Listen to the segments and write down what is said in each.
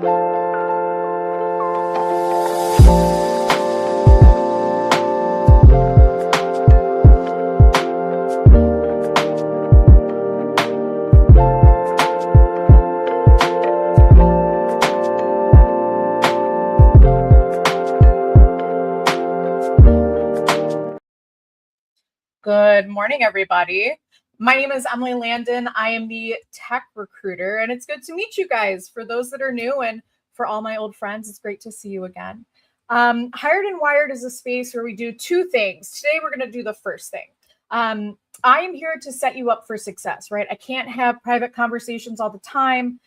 Good morning, everybody. My name is Emily Landon. I am the tech recruiter, and it's good to meet you guys. For those that are new and for all my old friends, it's great to see you again. Hired and Wired is a space where we do two things. Today, we're going to do the first thing. I am here to set you up for success, right? I can't have private conversations all the time.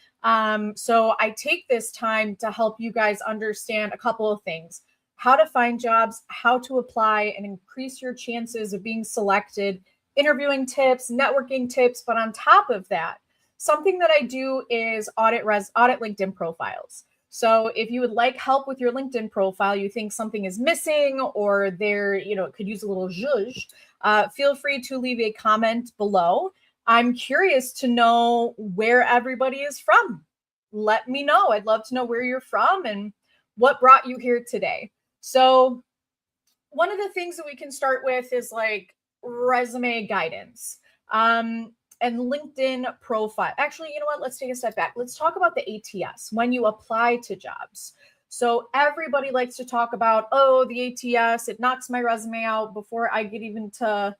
So I take this time to help you guys understand a couple of things: how to find jobs, how to apply and increase your chances of being selected, interviewing tips, networking tips. But on top of that, something that I do is audit LinkedIn profiles. So if you would like help with your LinkedIn profile, you think something is missing or there, it could use a little zhuzh, feel free to leave a comment below. I'm curious to know where everybody is from. Let me know. I'd love to know where you're from and what brought you here today. So one of the things that we can start with is like resume guidance and LinkedIn profile. Actually, you know what? Let's take a step back. Let's talk about the ATS when you apply to jobs. So everybody likes to talk about, oh, the ATS, it knocks my resume out before I get even to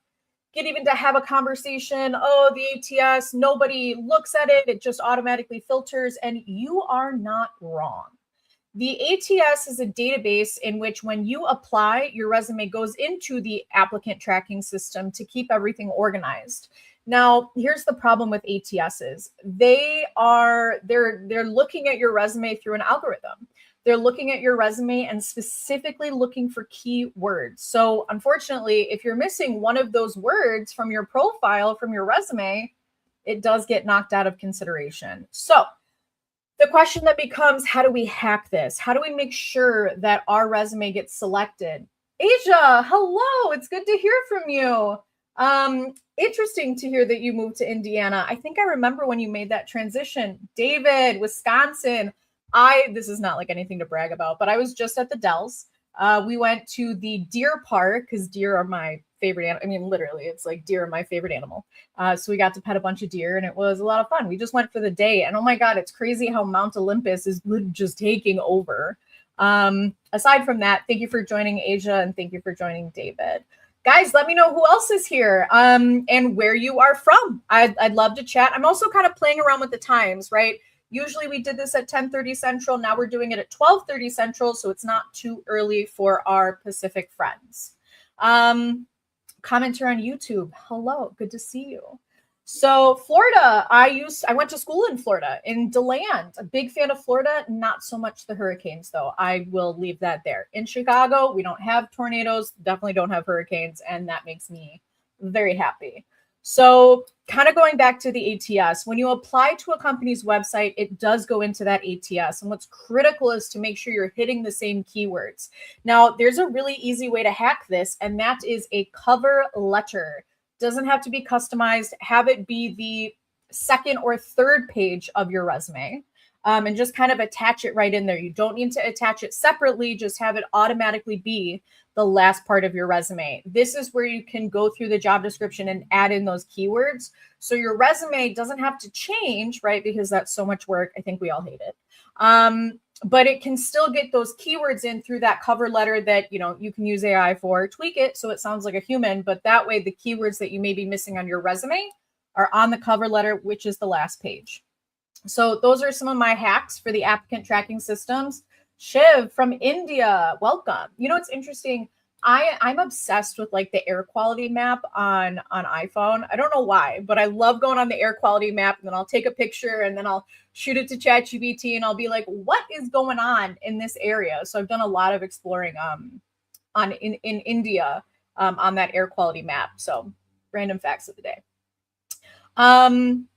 have a conversation. Oh, the ATS, nobody looks at it. It just automatically filters. And you are not wrong. The ATS is a database in which when you apply, your resume goes into the applicant tracking system to keep everything organized. Now, here's the problem with ATSs. They're looking at your resume through an algorithm. They're looking at your resume and specifically looking for keywords. So unfortunately, if you're missing one of those words from your profile, from your resume, it does get knocked out of consideration. So the question that becomes, how do we hack this? How do we make sure that our resume gets selected? Asia, hello. It's good to hear from you. Interesting to hear that you moved to Indiana. I think I remember when you made that transition. David, Wisconsin. This is not like anything to brag about, but I was just at the Dells. We went to the deer park because deer are my favorite animal. I mean, literally, it's like deer are my favorite animal. So we got to pet a bunch of deer and it was a lot of fun. We just went for the day. And oh my God, it's crazy how Mount Olympus is just taking over. Aside from that, thank you for joining, Asia, and thank you for joining, David. Guys, let me know who else is here and where you are from. I'd love to chat. I'm also kind of playing around with the times, right? Usually we did this at 10:30 Central. Now we're doing it at 12:30 Central, so it's not too early for our Pacific friends. Commenter on YouTube. Hello, good to see you. So Florida, I went to school in Florida, in DeLand. A big fan of Florida, not so much the hurricanes though. I will leave that there. In Chicago, we don't have tornadoes, definitely don't have hurricanes, and that makes me very happy. So kind of going back to the ATS, when you apply to a company's website, it does go into that ATS. And what's critical is to make sure you're hitting the same keywords. Now, there's a really easy way to hack this, and that is a cover letter. Doesn't have to be customized. Have it be the second or third page of your resume. And just kind of attach it right in there. You don't need to attach it separately. Just have it automatically be the last part of your resume. This is where you can go through the job description and add in those keywords. So your resume doesn't have to change, right? Because that's so much work. I think we all hate it. But it can still get those keywords in through that cover letter that, you can use AI for, tweak it so it sounds like a human, but that way the keywords that you may be missing on your resume are on the cover letter, which is the last page. So those are some of my hacks for the applicant tracking systems. Shiv from India, welcome. It's interesting. I'm obsessed with like the air quality map on iPhone. I don't know why, but I love going on the air quality map and then I'll take a picture and then I'll shoot it to ChatGPT and I'll be like, what is going on in this area? So I've done a lot of exploring in India on that air quality map. So random facts of the day.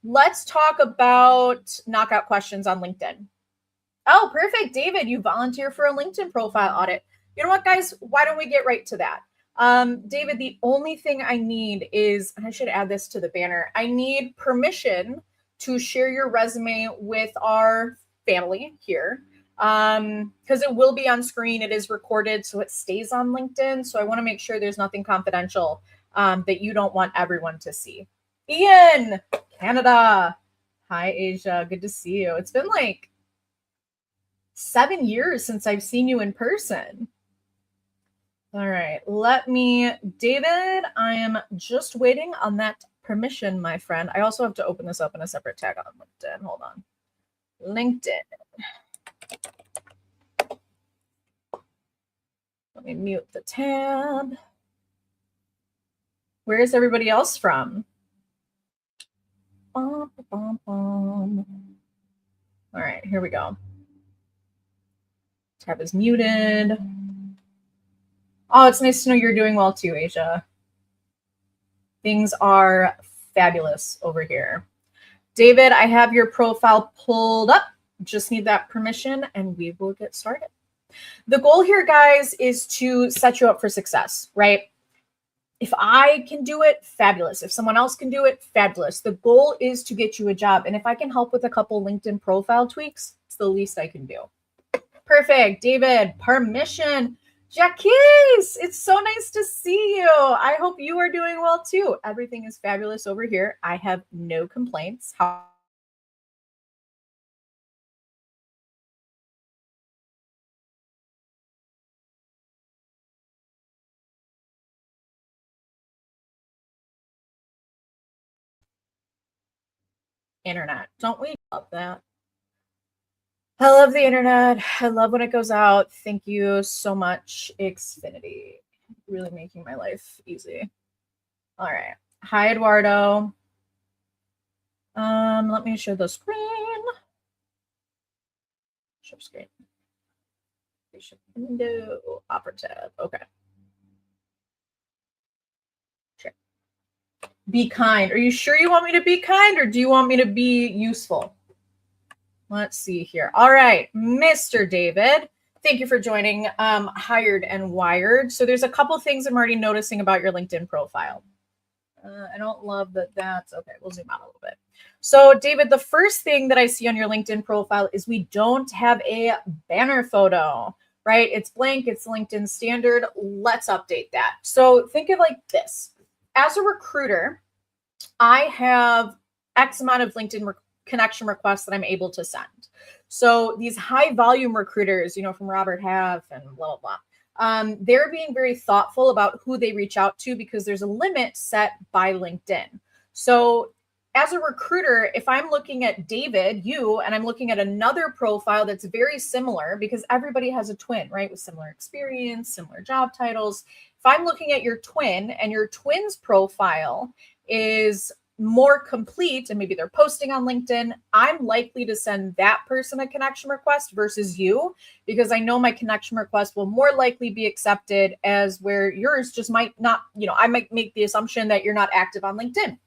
Let's talk about knockout questions on LinkedIn. Oh, perfect. David, you volunteer for a LinkedIn profile audit. You know what, guys? Why don't we get right to that? David, the only thing I need is, and I should add this to the banner, I need permission to share your resume with our family here. because it will be on screen. It is recorded, so it stays on LinkedIn. So I want to make sure there's nothing confidential that you don't want everyone to see. Ian, Canada. Hi, Asia. Good to see you. It's been like 7 years since I've seen you in person. All right, David, I am just waiting on that permission, my friend. I also have to open this up in a separate tag on LinkedIn. Hold on. LinkedIn. Let me mute the tab. Where is everybody else from? All right, here we go. Tab is muted. Oh, it's nice to know you're doing well too, Asia. Things are fabulous over here. David, I have your profile pulled up. Just need that permission and we will get started. The goal here, guys, is to set you up for success, right? If I can do it, fabulous. If someone else can do it, fabulous. The goal is to get you a job. And if I can help with a couple LinkedIn profile tweaks, it's the least I can do. Perfect. David, permission. Jacques, it's so nice to see you. I hope you are doing well too. Everything is fabulous over here. I have no complaints. Internet. Don't we love that? I love the internet. I love when it goes out. Thank you so much, Xfinity. Really making my life easy. All right. Hi, Eduardo. Let me share the screen. Share screen. Window. Opera tab. Okay. Sure. Be kind. Are you sure you want me to be kind or do you want me to be useful? Let's see here. All right, Mr. David, thank you for joining Hired and Wired. So there's a couple things I'm already noticing about your LinkedIn profile. I don't love that. That's okay. We'll zoom out a little bit. So David, the first thing that I see on your LinkedIn profile is we don't have a banner photo, right? It's blank. It's LinkedIn standard. Let's update that. So think of like this. As a recruiter, I have X amount of LinkedIn connection requests that I'm able to send. So these high volume recruiters, from Robert Half and blah, blah, blah, they're being very thoughtful about who they reach out to because there's a limit set by LinkedIn. So as a recruiter, if I'm looking at David, and I'm looking at another profile that's very similar because everybody has a twin, right? With similar experience, similar job titles. If I'm looking at your twin and your twin's profile is more complete and maybe they're posting on LinkedIn, I'm likely to send that person a connection request versus you because I know my connection request will more likely be accepted as where yours just might not, I might make the assumption that you're not active on LinkedIn.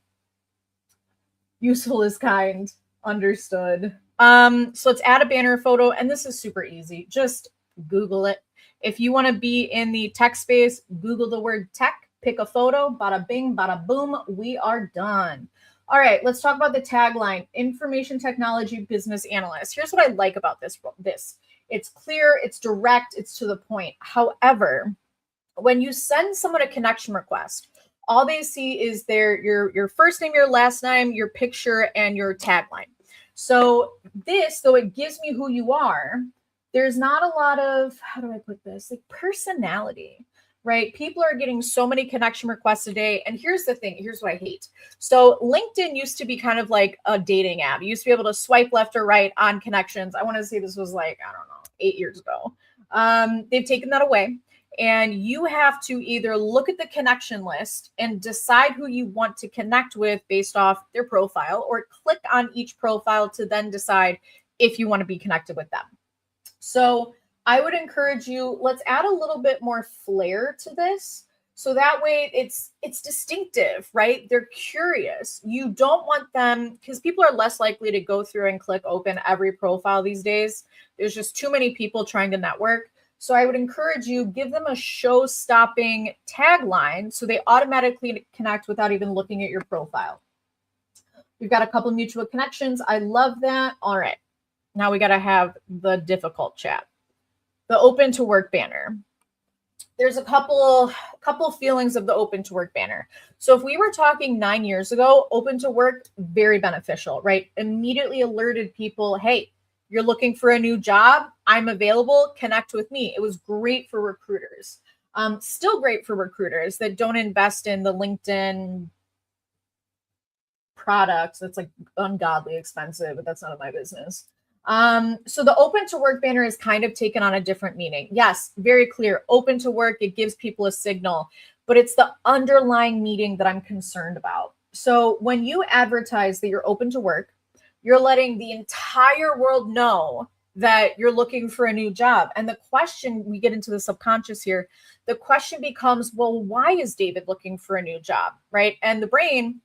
Useful is kind. Understood. So let's add a banner photo and this is super easy. Just Google it. If you want to be in the tech space, Google the word tech. Pick a photo, bada bing, bada boom, we are done. All right, let's talk about the tagline, Information Technology Business Analyst. Here's what I like about this. It's clear, it's direct, it's to the point. However, when you send someone a connection request, all they see is your first name, your last name, your picture, and your tagline. So this, though it gives me who you are, there's not a lot of, how do I put this, like personality. Right? People are getting so many connection requests a day. And here's the thing. Here's what I hate. So LinkedIn used to be kind of like a dating app. You used to be able to swipe left or right on connections. I want to say this was like, I don't know, 8 years ago. They've taken that away. And you have to either look at the connection list and decide who you want to connect with based off their profile or click on each profile to then decide if you want to be connected with them. So I would encourage you, let's add a little bit more flair to this. So that way it's distinctive, right? They're curious. You don't want them, because people are less likely to go through and click open every profile these days. There's just too many people trying to network. So I would encourage you, give them a show-stopping tagline so they automatically connect without even looking at your profile. We've got a couple mutual connections. I love that. All right. Now we got to have the difficult chat. The open to work banner. There's a couple feelings of the open to work banner. So if we were talking 9 years ago, open to work, very beneficial, right? Immediately alerted people, hey, you're looking for a new job, I'm available, connect with me. It was great for recruiters. Still great for recruiters that don't invest in the LinkedIn products. That's like ungodly expensive, but that's none of my business. So the open to work banner is kind of taken on a different meaning. Yes, very clear. Open to work, it gives people a signal, but it's the underlying meaning that I'm concerned about. So when you advertise that you're open to work, you're letting the entire world know that you're looking for a new job. And the question, we get into the subconscious here, the question becomes, well, why is David looking for a new job, right? And the brain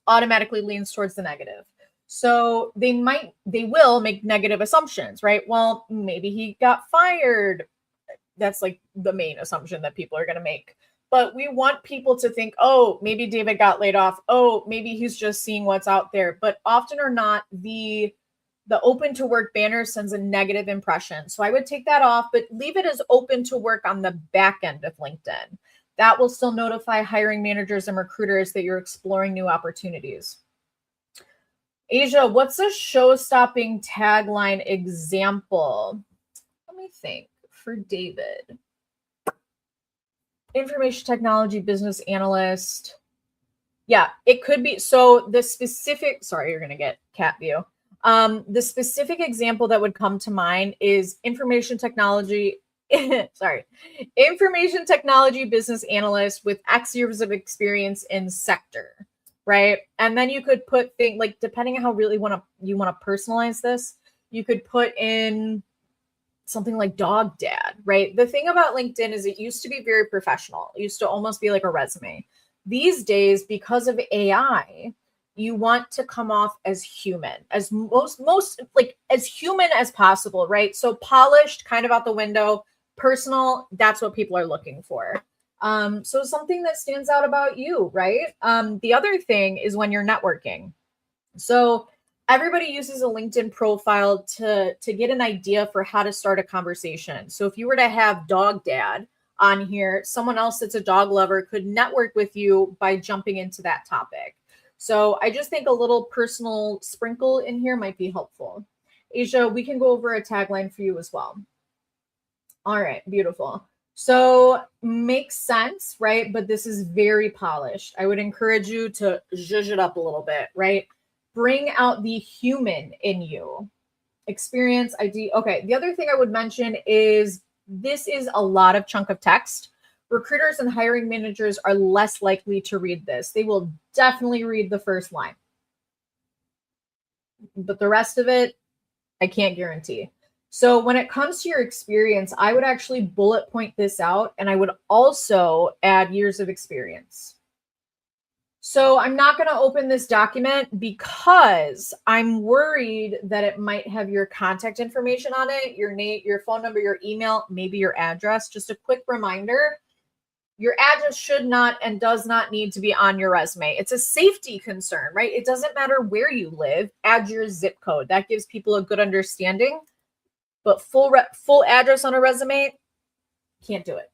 automatically leans towards the negative. So they will make negative assumptions, right? Well, maybe he got fired. That's like the main assumption that people are going to make. But we want people to think, oh, maybe David got laid off. Oh, maybe he's just seeing what's out there. But often or not, the open to work banner sends a negative impression. So I would take that off, but leave it as open to work on the back end of LinkedIn. That will still notify hiring managers and recruiters that you're exploring new opportunities. Asia, what's a show-stopping tagline example? Let me think. For David. Information technology business analyst. Yeah, it could be. So the specific, sorry, you're going to get cat view. The specific example that would come to mind is information technology business analyst with X years of experience in sector, right? And then you could put things like, depending on how really you want to personalize this, you could put in something like dog dad, right? The thing about LinkedIn is it used to be very professional. It used to almost be like a resume. These days, because of AI, you want to come off as human, as most like as human as possible, right? So polished, kind of out the window, personal, that's what people are looking for. So something that stands out about you, right? The other thing is when you're networking. So everybody uses a LinkedIn profile to get an idea for how to start a conversation. So if you were to have dog dad on here, someone else that's a dog lover could network with you by jumping into that topic. So I just think a little personal sprinkle in here might be helpful. Asia, we can go over a tagline for you as well. All right, beautiful. So makes sense, right? But this is very polished. I would encourage you to zhuzh it up a little bit, right? Bring out the human in you. Experience, ID. Okay, the other thing I would mention is this is a lot of chunk of text. Recruiters and hiring managers are less likely to read this. They will definitely read the first line. But the rest of it, I can't guarantee. So when it comes to your experience, I would actually bullet point this out, and I would also add years of experience. So I'm not going to open this document because I'm worried that it might have your contact information on it, your name, your phone number, your email, maybe your address. Just a quick reminder, your address should not and does not need to be on your resume. It's a safety concern, right? It doesn't matter where you live. Add your zip code. That gives people a good understanding. But full address on a resume, can't do it.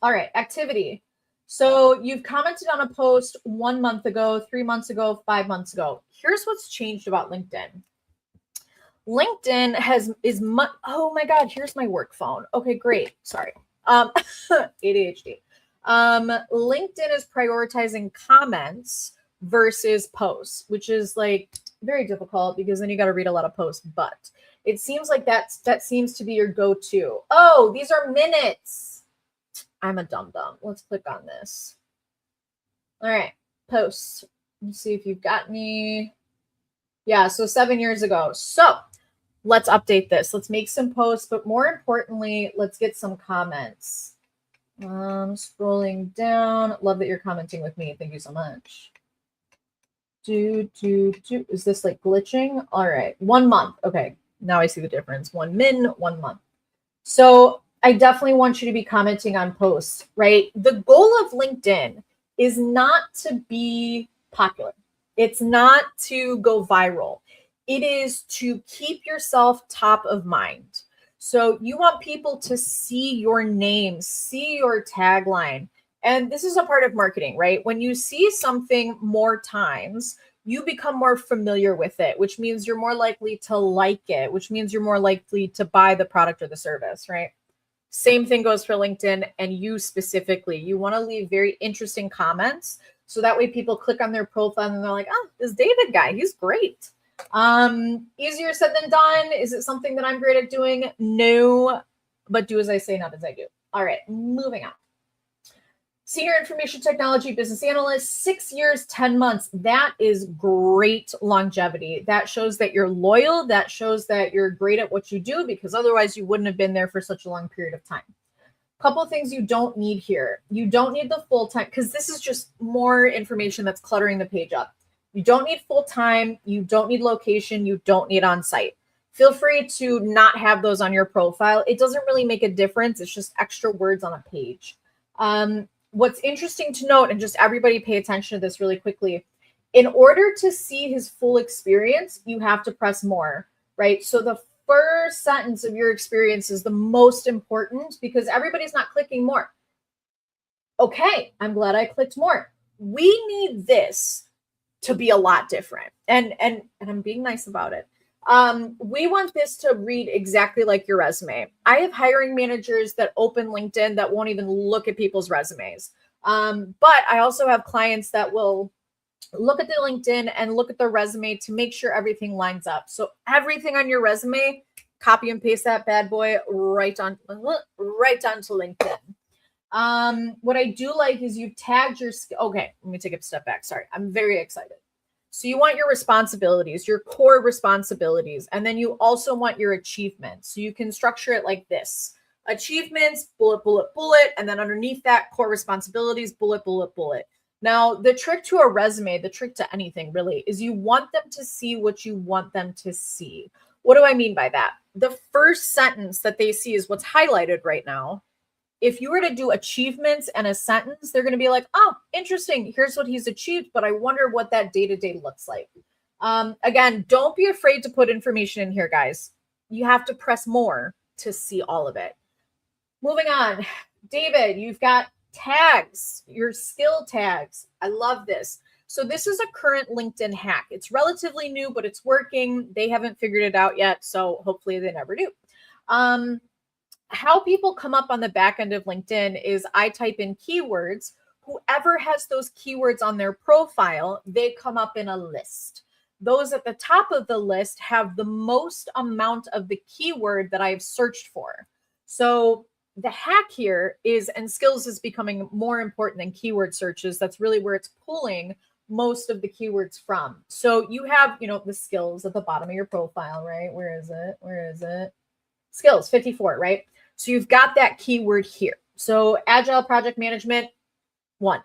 All right, activity. So you've commented on a post 1 month ago, 3 months ago, 5 months ago. Here's what's changed about LinkedIn. LinkedIn oh my God, here's my work phone. Okay, great. Sorry. ADHD. LinkedIn is prioritizing comments versus posts, which is like very difficult because then you got to read a lot of posts, but it seems like that seems to be your go-to. Oh, these are minutes. I'm a dum-dum. Let's click on this. All right, posts. Let's see if you've got any. Yeah, so 7 years ago. So let's update this. Let's make some posts, but more importantly, let's get some comments. Scrolling down. Love that you're commenting with me. Thank you so much. Is this like glitching? All right, 1 month. Okay, now I see the difference. 1 month. So I definitely want you to be commenting on posts, right? The goal of LinkedIn is not to be popular. It's not to go viral. It is to keep yourself top of mind. So you want people to see your name, see your tagline. And this is a part of marketing, right? When you see something more times, you become more familiar with it, which means you're more likely to like it, which means you're more likely to buy the product or the service, right? Same thing goes for LinkedIn and you specifically. You want to leave very interesting comments so that way people click on their profile and they're like, oh, this David guy, he's great. Easier said than done. Is it something that I'm great at doing? No, but do as I say, not as I do. All right, moving on. Senior Information Technology Business Analyst, 6 years, 10 months. That is great longevity. That shows that you're loyal. That shows that you're great at what you do, because otherwise you wouldn't have been there for such a long period of time. Couple of things you don't need here. You don't need the full-time, because this is just more information that's cluttering the page up. You don't need full-time. You don't need location. You don't need on-site. Feel free to not have those on your profile. It doesn't really make a difference. It's just extra words on a page. What's interesting to note, and just everybody pay attention to this really quickly, in order to see his full experience, you have to press more, right? So the first sentence of your experience is the most important because everybody's not clicking more. Okay, I'm glad I clicked more. We need this to be a lot different. And I'm being nice about it. We want this to read exactly like your resume. I have hiring managers that open LinkedIn that won't even look at people's resumes. But I also have clients that will look at the LinkedIn and look at the resume to make sure everything lines up. So everything on your resume, copy and paste that bad boy right onto LinkedIn. What I do like is you tagged your, okay, let me take a step back. Sorry, I'm very excited. So you want your responsibilities, your core responsibilities, and then you also want your achievements. So you can structure it like this: achievements, bullet, bullet, bullet, and then underneath that, core responsibilities, bullet, bullet, bullet. Now, the trick to a resume, the trick to anything really, is you want them to see what you want them to see. What do I mean by that? The first sentence that they see is what's highlighted right now. If you were to do achievements and a sentence, they're going to be like, oh, interesting. Here's what he's achieved, but I wonder what that day-to-day looks like. Again, don't be afraid to put information in here, guys. You have to press more to see all of it. Moving on. David, you've got tags, your skill tags. I love this. So this is a current LinkedIn hack. It's relatively new, but it's working. They haven't figured it out yet, so hopefully they never do. How people come up on the back end of LinkedIn is I type in keywords. Whoever has those keywords on their profile, they come up in a list. Those at the top of the list have the most amount of the keyword that I've searched for. So the hack here is, and skills is becoming more important than keyword searches. That's really where it's pulling most of the keywords from. So you have, the skills at the bottom of your profile, right? Where is it? Skills, 54, right? So you've got that keyword here. So agile project management, 1.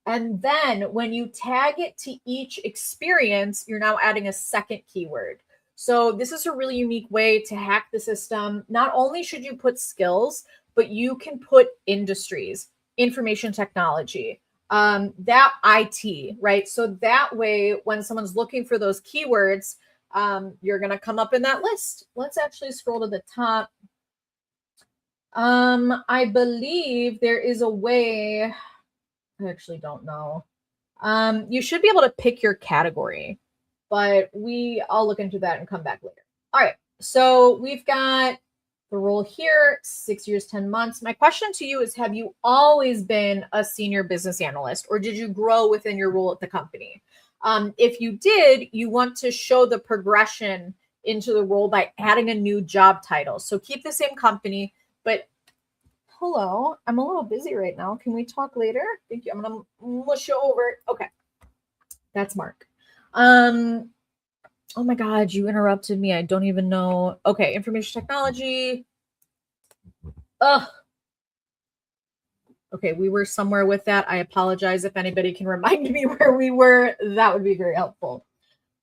And then when you tag it to each experience, you're now adding a second keyword. So this is a really unique way to hack the system. Not only should you put skills, but you can put industries, information technology, that IT, right? So that way, when someone's looking for those keywords, you're going to come up in that list. Let's actually scroll to the top. I believe there is a way, I actually don't know. You should be able to pick your category, but I'll look into that and come back later. All right. So we've got the role here, 6 years, 10 months. My question to you is, have you always been a senior business analyst, or did you grow within your role at the company? If you did, you want to show the progression into the role by adding a new job title. So keep the same company, but hello, I'm a little busy right now. Can we talk later? Thank you. I'm going to mush you over. Okay. That's Mark. Oh my God, you interrupted me. I don't even know. Okay. Information technology. Ugh. Okay. We were somewhere with that. I apologize. If anybody can remind me where we were, that would be very helpful.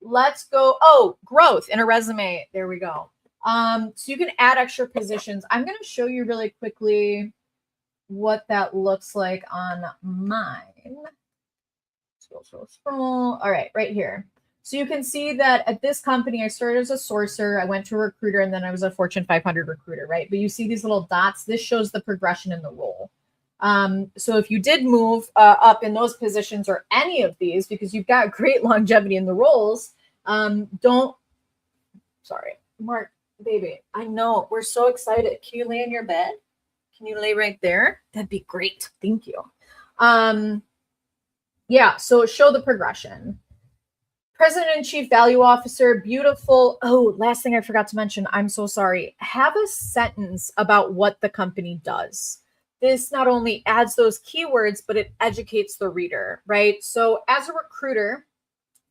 Let's go. Oh, growth in a resume. There we go. So you can add extra positions. I'm going to show you really quickly what that looks like on mine. Scroll. All right, right here. So you can see that at this company, I started as a sourcer, I went to a recruiter, and then I was a Fortune 500 recruiter, right? But you see these little dots. This shows the progression in the role. So if you did move up in those positions or any of these, because you've got great longevity in the roles, sorry, Mark, baby, I know, we're so excited. Can you lay in your bed? Can you lay right there? That'd be great. Thank you. Yeah, so show the progression. President and Chief Value Officer, beautiful. Oh, last thing I forgot to mention, I'm so sorry. Have a sentence about what the company does. This not only adds those keywords, but it educates the reader, right? So as a recruiter,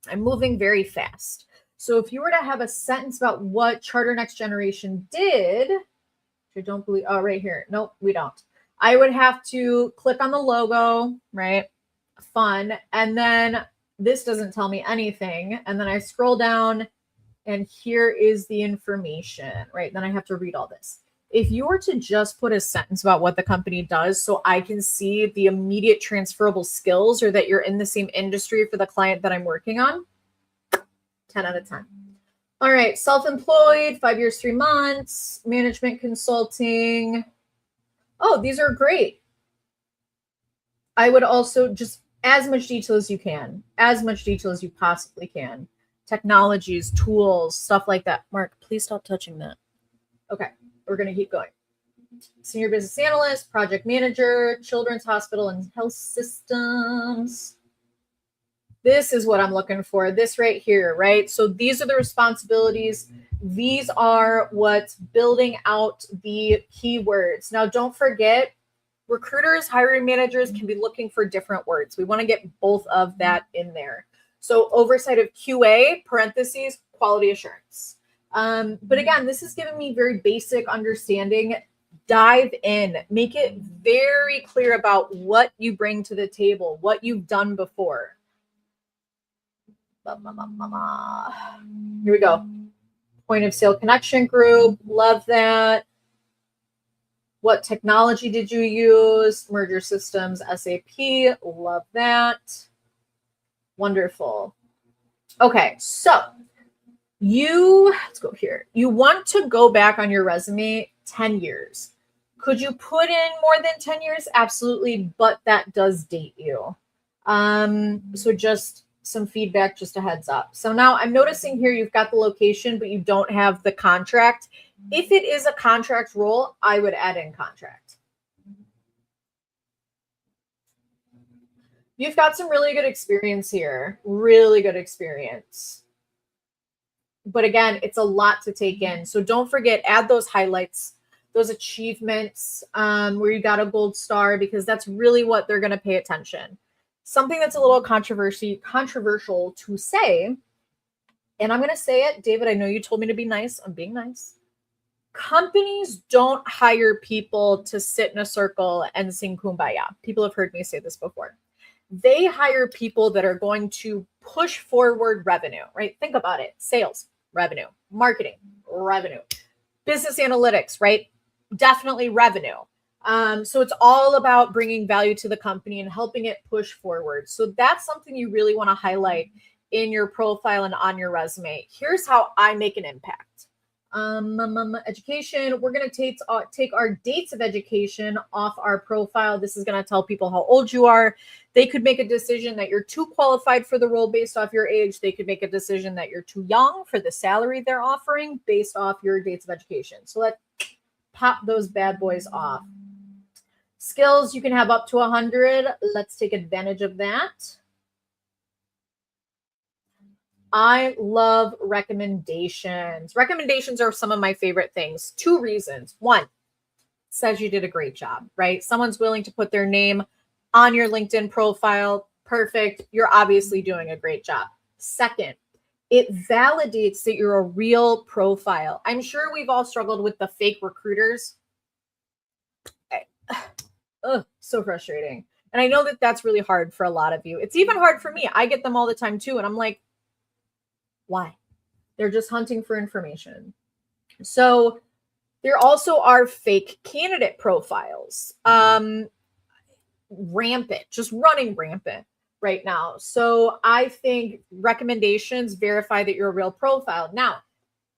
I'm moving very fast. So if you were to have a sentence about what Charter Next Generation did, which I don't believe, oh, right here. Nope, we don't. I would have to click on the logo, right? Fun. And then this doesn't tell me anything. And then I scroll down and here is the information, right? Then I have to read all this. If you were to just put a sentence about what the company does so I can see the immediate transferable skills or that you're in the same industry for the client that I'm working on, 10 out of 10. All right, self-employed, 5 years, 3 months, management consulting. Oh, these are great. I would also just as much detail as you can, as much detail as you possibly can. Technologies, tools, stuff like that. Mark, please stop touching that. Okay, we're going to keep going. Senior business analyst, project manager, children's hospital and health systems. This is what I'm looking for. This right here, right? So these are the responsibilities. These are what's building out the keywords. Now, don't forget, recruiters, hiring managers can be looking for different words. We want to get both of that in there. So oversight of QA, parentheses, quality assurance. But again, this is giving me very basic understanding. Dive in, make it very clear about what you bring to the table, what you've done before. Here we go. Point of sale connection group. Love that. What technology did you use? Merger systems, SAP. Love that. Wonderful. Okay, so let's go here. You want to go back on your resume 10 years. Could you put in more than 10 years? Absolutely, but that does date you. So just some feedback, just a heads up. So now I'm noticing here you've got the location, but you don't have the contract. If it is a contract role, I would add in contract. You've got some really good experience here, really good experience. But again, it's a lot to take in. So don't forget, add those highlights, those achievements where you got a gold star, because that's really what they're going to pay attention. Something that's a little controversial to say, and I'm going to say it, David, I know you told me to be nice. I'm being nice. Companies don't hire people to sit in a circle and sing Kumbaya. People have heard me say this before. They hire people that are going to push forward revenue, right? Think about it. Sales, revenue, marketing, revenue, business analytics, right? Definitely revenue. So it's all about bringing value to the company and helping it push forward. So that's something you really want to highlight in your profile and on your resume. Here's how I make an impact. Education. We're going to take our dates of education off our profile. This is going to tell people how old you are. They could make a decision that you're too qualified for the role based off your age. They could make a decision that you're too young for the salary they're offering based off your dates of education. So let's pop those bad boys off. Skills, you can have up to 100. Let's take advantage of that. I love recommendations. Recommendations are some of my favorite things. 2 reasons. 1, says you did a great job, right? Someone's willing to put their name on your LinkedIn profile. Perfect. You're obviously doing a great job. 2nd, it validates that you're a real profile. I'm sure we've all struggled with the fake recruiters. So frustrating. And I know that that's really hard for a lot of you. It's even hard for me. I get them all the time too. And I'm like, why? They're just hunting for information. So there also are fake candidate profiles. Rampant, just running rampant. right now. So I think recommendations verify that you're a real profile. Now,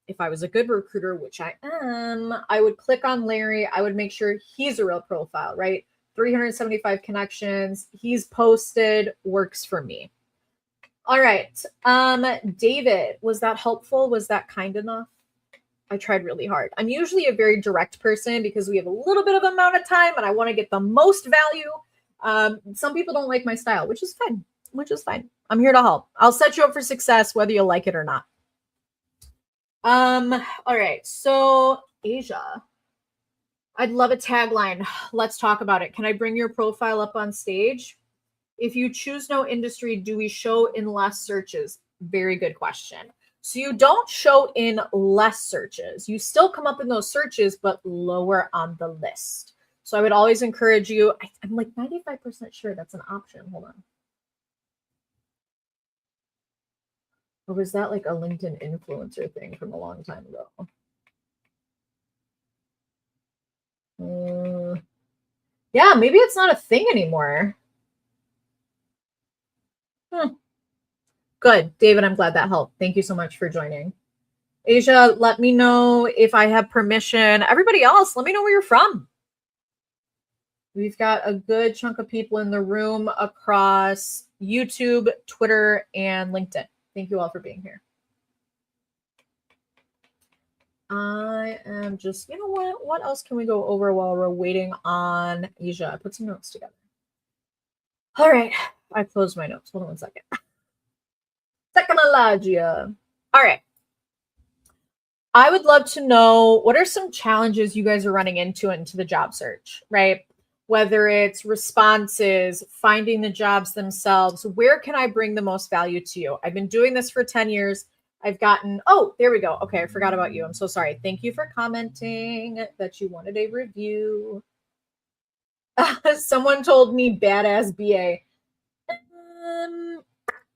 if I was a good recruiter, which I am, I would click on Larry. I would make sure he's a real profile, right? 375 connections. He's posted, works for me. All right. David, was that helpful? Was that kind enough? I tried really hard. I'm usually a very direct person because we have a little bit of amount of time and I want to get the most value. Some people don't like my style, which is fine, I'm here to help. I'll set you up for success, whether you like it or not. All right. So Asia, I'd love a tagline. Let's talk about it. Can I bring your profile up on stage? If you choose no industry, do we show in less searches? Very good question. So you don't show in less searches. You still come up in those searches, but lower on the list. So I would always encourage you. I'm like 95% sure that's an option. Hold on. Or was that like a LinkedIn influencer thing from a long time ago? Yeah, maybe it's not a thing anymore. Good. David, I'm glad that helped. Thank you so much for joining. Asia, let me know if I have permission. Everybody else, let me know where you're from. We've got a good chunk of people in the room across YouTube, Twitter, and LinkedIn. Thank you all for being here. I am just, you know what else can we go over while we're waiting on Asia? I put some notes together. All right. I closed my notes. Hold on one second. Technologia. All right. I would love to know what are some challenges you guys are running into the job search, right? Whether it's responses, finding the jobs themselves, where can I bring the most value to you? I've been doing this for 10 years. I've gotten, oh, there we go. Okay, I forgot about you. I'm so sorry. Thank you for commenting that you wanted a review. Someone told me badass BA.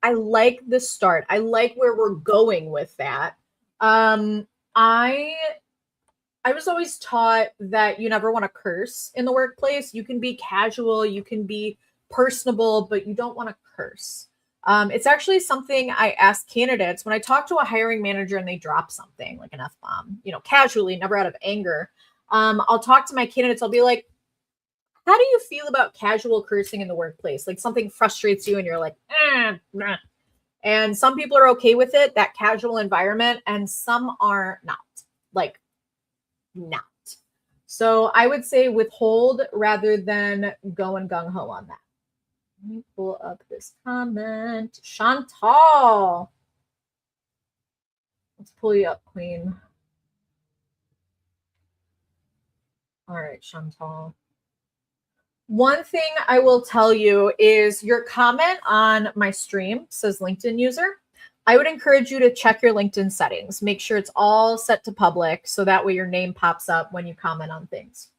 I like the start. I like where we're going with that. I was always taught that you never want to curse in the workplace. You can be casual, you can be personable, but you don't want to curse. It's actually something I ask candidates when I talk to a hiring manager and they drop something like an F-bomb, casually, never out of anger. I'll talk to my candidates. I'll be like, how do you feel about casual cursing in the workplace? Like something frustrates you and you're like, nah. And some people are okay with it, that casual environment, and some are not. Like, not. So I would say withhold rather than going gung-ho on that. Let me pull up this comment. Chantal. Let's pull you up, Queen. All right, Chantal. One thing I will tell you is your comment on my stream says LinkedIn user. I would encourage you to check your LinkedIn settings. Make sure it's all set to public so that way your name pops up when you comment on things.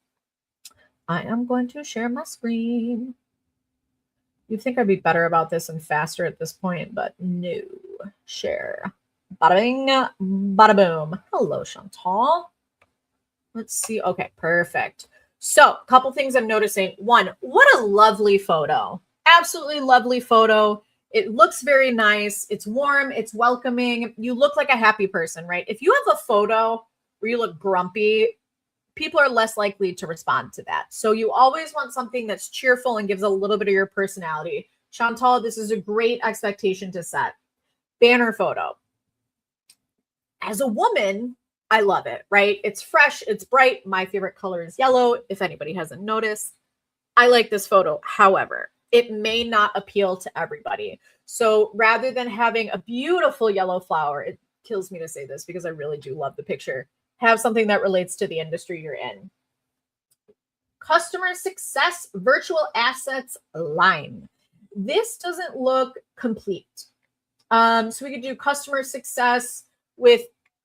I am going to share my screen. You'd think I'd be better about this and faster at this point, but no. Share. Bada bing, bada boom. Hello, Chantal. Let's see. Okay, perfect. So a couple things I'm noticing. One, what a lovely photo. Absolutely lovely photo. It looks very nice. It's warm. It's welcoming. You look like a happy person, right? If you have a photo where you look grumpy, people are less likely to respond to that. So you always want something that's cheerful and gives a little bit of your personality. Chantal, this is a great expectation to set. Banner photo. As a woman, I love it, right? It's fresh. It's bright. My favorite color is yellow. If anybody hasn't noticed, I like this photo. However, it may not appeal to everybody. So rather than having a beautiful yellow flower, it kills me to say this because I really do love the picture, have something that relates to the industry you're in. Customer success virtual assets line. This doesn't look complete. So we could do customer success with,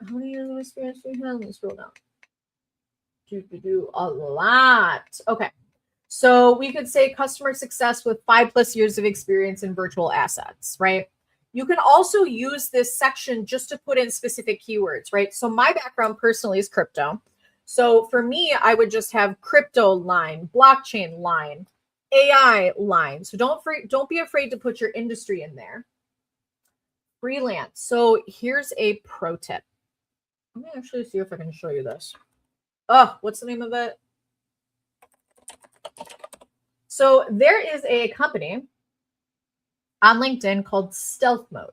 how many years of experience do we have? Let me scroll down. Do a lot. Okay. So we could say customer success with 5+ years of experience in virtual assets, right? You can also use this section just to put in specific keywords, right? So my background personally is crypto. So for me, I would just have crypto line, blockchain line, AI line. So don't be afraid to put your industry in there. Freelance. So here's a pro tip. Let me actually see if I can show you this. Oh, what's the name of it? So there is a company on LinkedIn called Stealth Mode.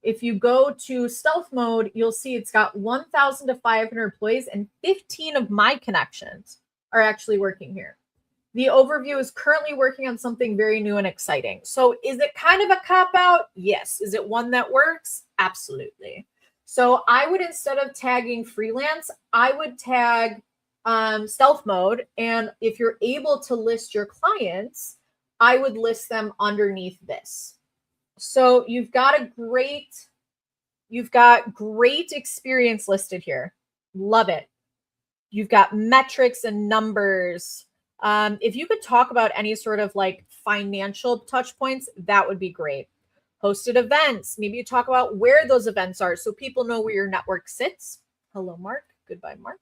If you go to Stealth Mode, you'll see it's got 1,000 to 500 employees, and 15 of my connections are actually working here. The overview is currently working on something very new and exciting. So is it kind of a cop out? Yes. Is it one that works? Absolutely. So I would, instead of tagging freelance, I would tag Stealth Mode. And if you're able to list your clients, I would list them underneath this. So you've got great experience listed here. Love it. You've got metrics and numbers. If you could talk about any sort of like financial touch points, that would be great. Hosted events. Maybe you talk about where those events are so people know where your network sits. Hello, Mark. Goodbye, Mark.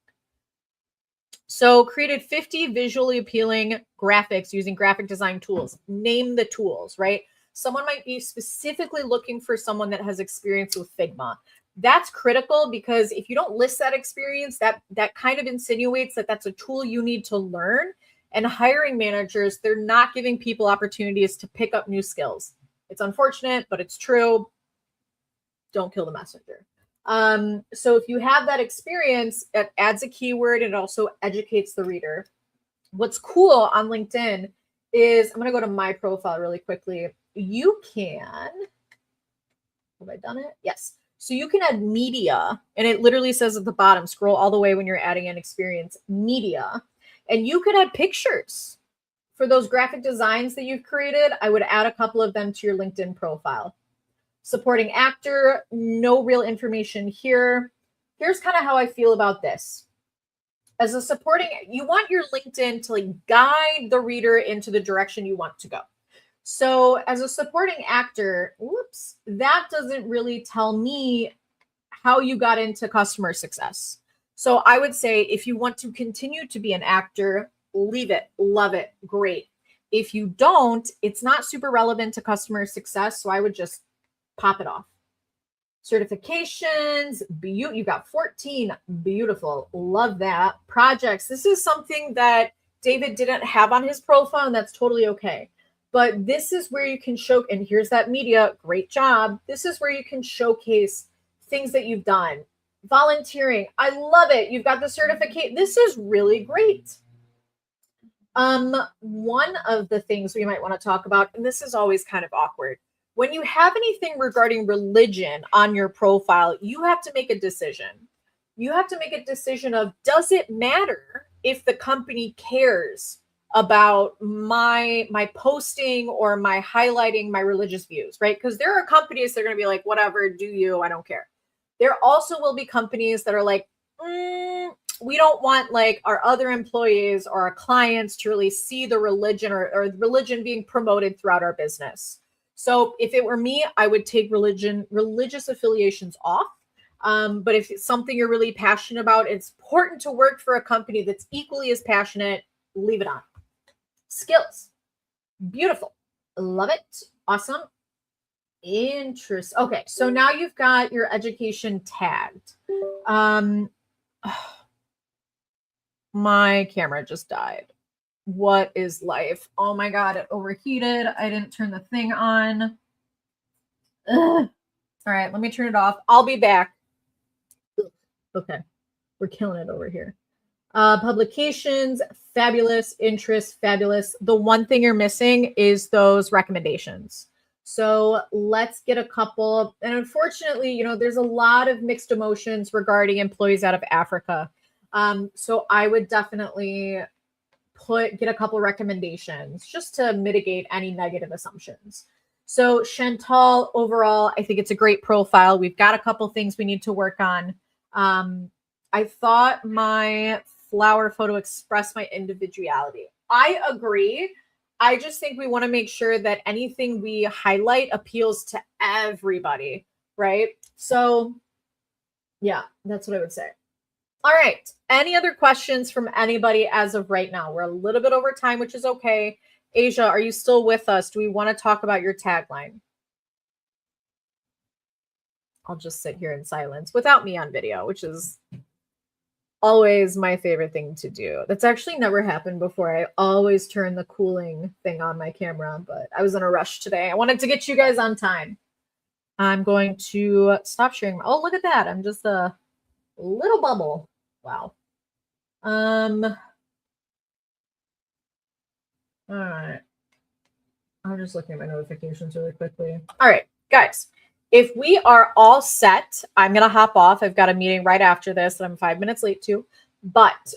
So created 50 visually appealing graphics using graphic design tools. Name the tools, right? Someone might be specifically looking for someone that has experience with Figma. That's critical, because if you don't list that experience, that kind of insinuates that that's a tool you need to learn. And hiring managers, they're not giving people opportunities to pick up new skills. It's unfortunate, but it's true. Don't kill the messenger. So if you have that experience, it adds a keyword and it also educates the reader. What's cool on LinkedIn is, I'm going to go to my profile really quickly. You can, have I done it? Yes. So you can add media, and it literally says at the bottom, scroll all the way when you're adding an experience, media, and you could add pictures for those graphic designs that you've created. I would add a couple of them to your LinkedIn profile. Supporting actor, no real information here. Here's kind of how I feel about this. As a supporting, you want your LinkedIn to like guide the reader into the direction you want to go. So as a supporting actor, whoops, that doesn't really tell me how you got into customer success. So I would say, if you want to continue to be an actor, leave it, love it, great. If you don't, it's not super relevant to customer success. So I would just pop it off. Certifications, you got 14, beautiful, love that. Projects, this is something that David didn't have on his profile, and that's totally okay. But this is where you can show, and here's that media, great job. This is where you can showcase things that you've done. Volunteering, I love it. You've got the certificate. This is really great. One of the things we might want to talk about, and this is always kind of awkward, when you have anything regarding religion on your profile, you have to make a decision. You have to make a decision of, does it matter if the company cares about my posting or my highlighting my religious views, right? Because there are companies that are going to be like, whatever, do you, I don't care. There also will be companies that are like, we don't want like our other employees or our clients to really see the religion or religion being promoted throughout our business. So if it were me, I would take religious affiliations off. But if it's something you're really passionate about, it's important to work for a company that's equally as passionate, leave it on. Skills. Beautiful. Love it. Awesome. Interest. Okay. So now you've got your education tagged. My camera just died. What is life? Oh my God, it overheated. I didn't turn the thing on. Ugh. All right, let me turn it off. I'll be back. Okay, we're killing it over here. Publications, fabulous. Interest, fabulous. The one thing you're missing is those recommendations. So let's get a couple. And unfortunately, there's a lot of mixed emotions regarding employees out of Africa. So I would definitely get a couple recommendations just to mitigate any negative assumptions. So Chantal, overall, I think it's a great profile. We've got a couple things we need to work on. I thought my flower photo expressed my individuality. I agree. I just think we want to make sure that anything we highlight appeals to everybody, right? So yeah, that's what I would say. All right. Any other questions from anybody as of right now? We're a little bit over time, which is okay. Asia, are you still with us? Do we want to talk about your tagline? I'll just sit here in silence without me on video, which is always my favorite thing to do. That's actually never happened before. I always turn the cooling thing on my camera, but I was in a rush today. I wanted to get you guys on time. I'm going to stop sharing. Oh, look at that. I'm just a little bubble. Wow. All right. I'm just looking at my notifications really quickly. All right, guys. If we are all set, I'm going to hop off. I've got a meeting right after this that I'm 5 minutes late to. But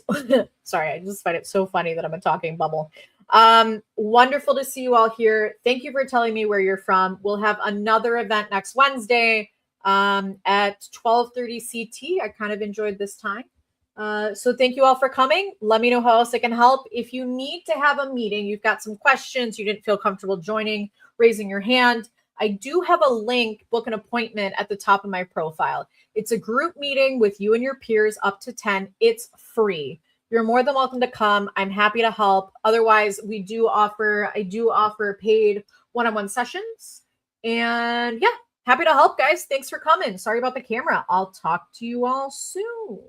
sorry, I just find it so funny that I'm a talking bubble. Wonderful to see you all here. Thank you for telling me where you're from. We'll have another event next Wednesday at 12:30 CT. I kind of enjoyed this time. So thank you all for coming. Let me know how else I can help. If you need to have a meeting, you've got some questions, you didn't feel comfortable joining, raising your hand, I do have a link, book an appointment at the top of my profile. It's a group meeting with you and your peers up to 10. It's free. You're more than welcome to come. I'm happy to help. Otherwise, I do offer paid one-on-one sessions. And yeah, happy to help, guys. Thanks for coming. Sorry about the camera. I'll talk to you all soon.